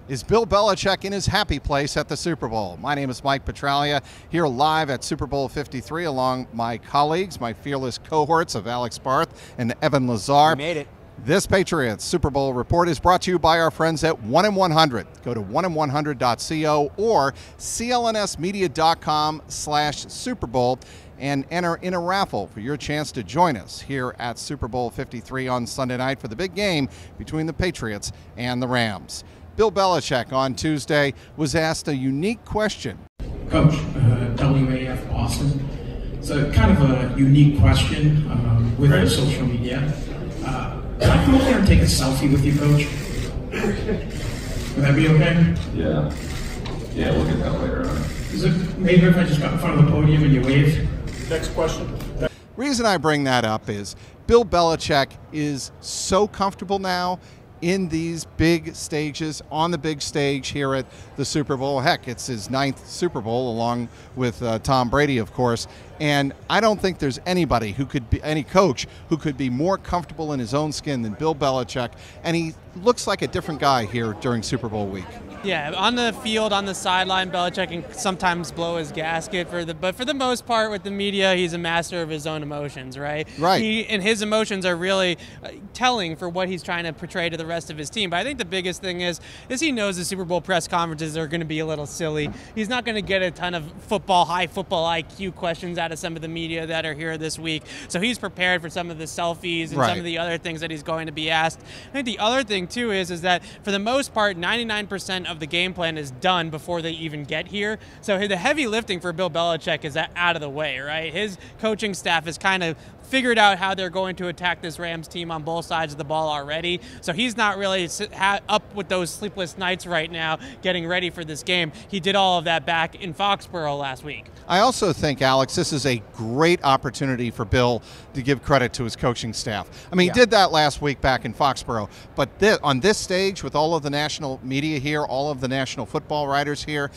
Is Bill Belichick in his happy place at the Super Bowl? My name is Mike Petralia, here live at Super Bowl 53 along my colleagues, my fearless cohorts of Alex Barth and Evan Lazar. We made it. This Patriots Super Bowl report is brought to you by our friends at 1-in-100. Go to 1in100.co or clnsmedia.com/Super Bowl and enter in a raffle for your chance to join us here at Super Bowl 53 on Sunday night for the big game between the Patriots and the Rams. Bill Belichick on Tuesday was asked a unique question. Coach, WAF Austin. It's a kind of a unique question with our social media. Can I come up there and take a selfie with you, Coach? Would that be okay? Yeah. Yeah, we'll get that later on. Is it maybe if I just got in front of the podium and you wave? Next question. Reason I bring that up is Bill Belichick is so comfortable now in these big stages, on the big stage here at the Super Bowl. Heck, it's his 9th Super Bowl along with Tom Brady, of course. And I don't think there's anybody who could be, any coach who could be more comfortable in his own skin than Bill Belichick. And he looks like a different guy here during Super Bowl week. Yeah, on the field, on the sideline, Belichick can sometimes blow his gasket, but for the most part with the media, he's a master of his own emotions, right? Right. And his emotions are really telling for what he's trying to portray to the rest of his team. But I think the biggest thing is he knows the Super Bowl press conferences are going to be a little silly. He's not going to get a ton of high football IQ questions out of some of the media that are here this week. So he's prepared for some of the selfies and some of the other things that he's going to be asked. I think the other thing, too, is that for the most part, 99% of the game plan is done before they even get here. So the heavy lifting for Bill Belichick is out of the way, right? His coaching staff has kind of figured out how they're going to attack this Rams team on both sides of the ball already. So he's not really up with those sleepless nights right now getting ready for this game. He did all of that back in Foxborough last week. I also think, Alex, this is a great opportunity for Bill to give credit to his coaching staff. I mean, he did that last week back in Foxborough, but on this stage with all of the national media here, all of the national football writers here,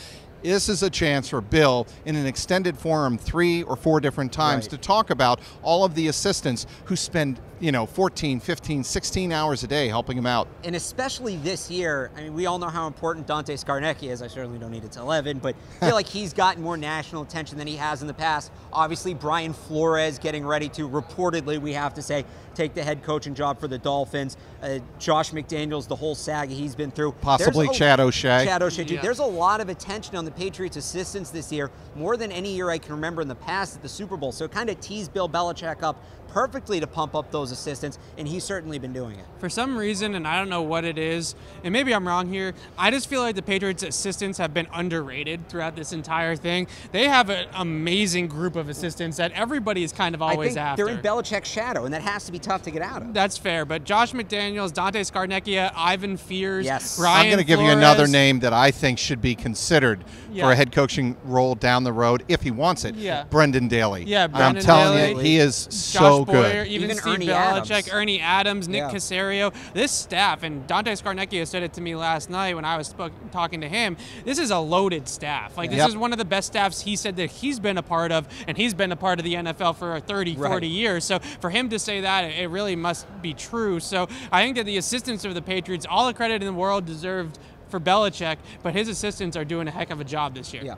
this is a chance for Bill in an extended forum 3 or 4 different times to talk about all of the assistants who spend 14, 15, 16 hours a day helping him out. And especially this year, I mean, we all know how important Dante Scarnecchia is. I certainly don't need to tell Evan, but I feel like he's gotten more national attention than he has in the past. Obviously, Brian Flores getting ready to, reportedly, we have to say, take the head coaching job for the Dolphins. Josh McDaniels, the whole saga he's been through. Possibly Chad O'Shea. Chad O'Shea, too. There's a lot of attention on the Patriots' assistants this year, more than any year I can remember in the past at the Super Bowl. So it kind of teased Bill Belichick up perfectly to pump up those assistants, and he's certainly been doing it. For some reason, and I don't know what it is, and maybe I'm wrong here, I just feel like the Patriots' assistants have been underrated throughout this entire thing. They have an amazing group of assistants that everybody is kind of always after. They're in Belichick's shadow, and that has to be tough to get out of. That's fair, but Josh McDaniels, Dante Scarnecchia, Ivan Fears, Brian I'm going to give you Flores. another name that I think should be considered for a head coaching role down the road if he wants it. Brendan Daly. Brendan I'm telling Daly, you, he is so Boyer, good. Even Steve Ernie Belichick, Adams. Ernie Adams, Nick Caserio. This staff, and Dante Scarnecchia said it to me last night when I was talking to him, this is a loaded staff. Like, this is one of the best staffs he said that he's been a part of, and he's been a part of the NFL for 30, 40 years. So for him to say that, it really must be true. So I think that the assistants of the Patriots, all the credit in the world deserved for Belichick, but his assistants are doing a heck of a job this year.